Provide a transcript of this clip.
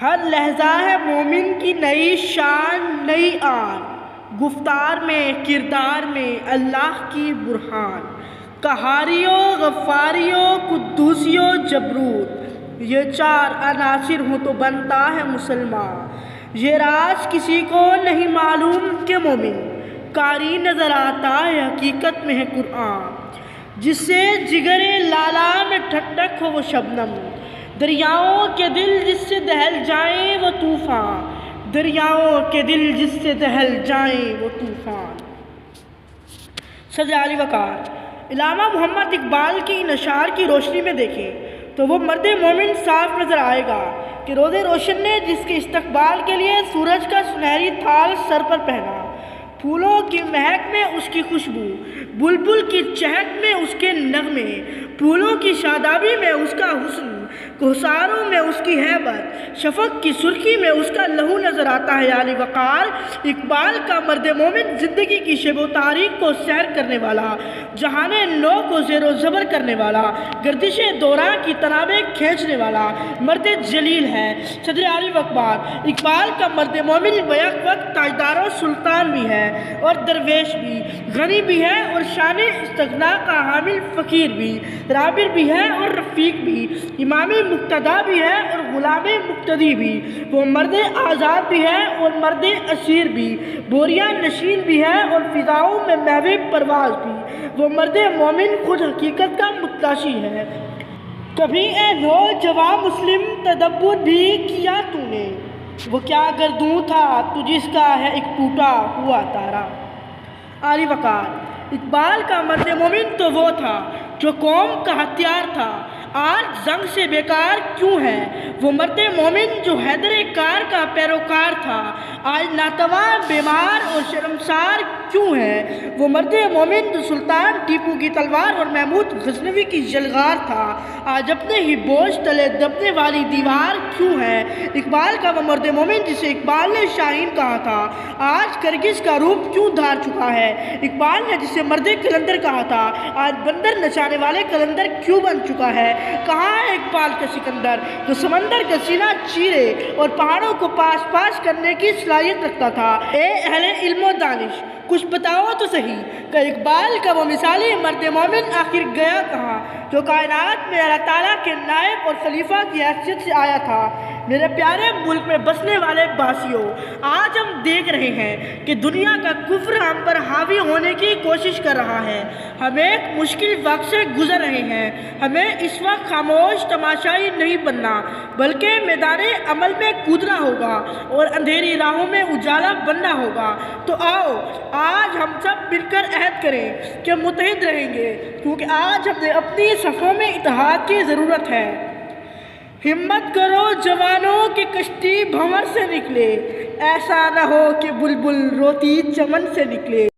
ہر لہجہ ہے مومن کی نئی شان نئی آن، گفتار میں کردار میں اللہ کی برہان، قہاریو غفاریو قدوسیو جبروت، یہ چار عناصر ہوں تو بنتا ہے مسلمان۔ یہ راز کسی کو نہیں معلوم کہ مومن قاری نظر آتا ہے حقیقت میں ہے قرآن، جس سے جگر لالا میں ٹھنڈک ہو وہ شبنم، دریاؤں کے دل جس سے دہل جائیں وہ طوفان، دریاؤں کے دل جس سے دہل جائیں وہ طوفان۔ صدر علی وقار علامہ محمد اقبال کی ان اشعار کی روشنی میں دیکھیں تو وہ مرد مومن صاف نظر آئے گا کہ روز روشن نے جس کے استقبال کے لیے سورج کا سنہری تھال سر پر پہنا، پھولوں کی مہک میں اس کی خوشبو، بلبل کی چہک میں اس کے نغمے، پھولوں کی شادابی میں اس کا حسن، کوثاروں میں اس کی ہیبت، شفق کی سرخی میں اس کا لہو نظر آتا ہے۔ علی وقار اقبال کا مرد مومن زندگی کی شب و تاریخ کو سیر کرنے والا، جہان نو کو زیر و زبر کرنے والا، گردش دوران کی تنابیں کھینچنے والا مرد جلیل ہے۔ صدر علی وقار اقبال کا مرد مومن بیک وقت تاجدار و سلطان بھی ہے اور درویش بھی، غنی بھی ہے اور شان استغنا کا حامل فقیر بھی، رابر بھی ہے اور رفیق بھی، امام مقتدا بھی ہے اور غلام مقتدی بھی، وہ مرد آزاد بھی ہے اور مرد اسیر بھی، بوریاں نشین بھی ہے اور فضاؤں میں محو پرواز بھی، وہ مرد مومن خود حقیقت کا متلاشی ہے۔ کبھی اے نوجواں مسلم تدبر بھی کیا تو نے، وہ کیا گردوں تھا تو جس کا ہے ایک ٹوٹا ہوا تارا۔ علی وقار اقبال کا مرد مومن تو وہ تھا جو قوم کا ہتھیار تھا، آج زنگ سے بیکار کیوں ہے، وہ مرد مومن جو حیدر کار کا پیروکار تھا، آج ناتواں بیمار اور شرمسار کیوں ہے، وہ مرد مومن جو سلطان ٹیپو کی تلوار اور محمود غزنوی کی یلغار تھا، آج اپنے ہی بوجھ تلے دبنے والی دیوار کیوں ہے۔ اقبال کا وہ مرد مومن جسے اقبال نے شاہین کہا تھا، آج کرگس کا روپ کیوں دھار چکا ہے، اقبال نے جسے مرد کلندر کہا تھا، آج بندر نچانے والے کلندر کیوں بن چکا ہے۔ کہاں ہے اقبال کا سکندر جو سمندر کا سینہ چیرے اور پہاڑوں کو پاس پاس کرنے کی صلاحیت رکھتا تھا۔ اے اہل علم و دانش کچھ بتاؤ تو صحیح کہ اقبال کا وہ مثالی مرد مومن آخر گیا کہاں، جو کائنات میں اللہ تعالیٰ کے نائب اور خلیفہ کی حیثیت سے آیا تھا۔ میرے پیارے ملک میں بسنے والے باسیوں، آج ہم دیکھ رہے ہیں کہ دنیا کا کفر ہم پر حاوی ہونے کی کوشش کر رہا ہے، ہم ایک مشکل وقت سے گزر رہے ہیں، ہمیں اس وقت خاموش تماشائی نہیں بننا بلکہ میدان عمل میں کودنا ہوگا اور اندھیری راہوں میں اجالا بننا ہوگا۔ تو آؤ آج ہم سب مل کر عہد کریں کہ متحد رہیں گے، کیونکہ آج ہمیں اپنی صفوں میں اتحاد کی ضرورت ہے۔ ہمت کرو جوانوں کہ کشتی بھنور سے نکلے، ایسا نہ ہو کہ بلبل روتی چمن سے نکلے۔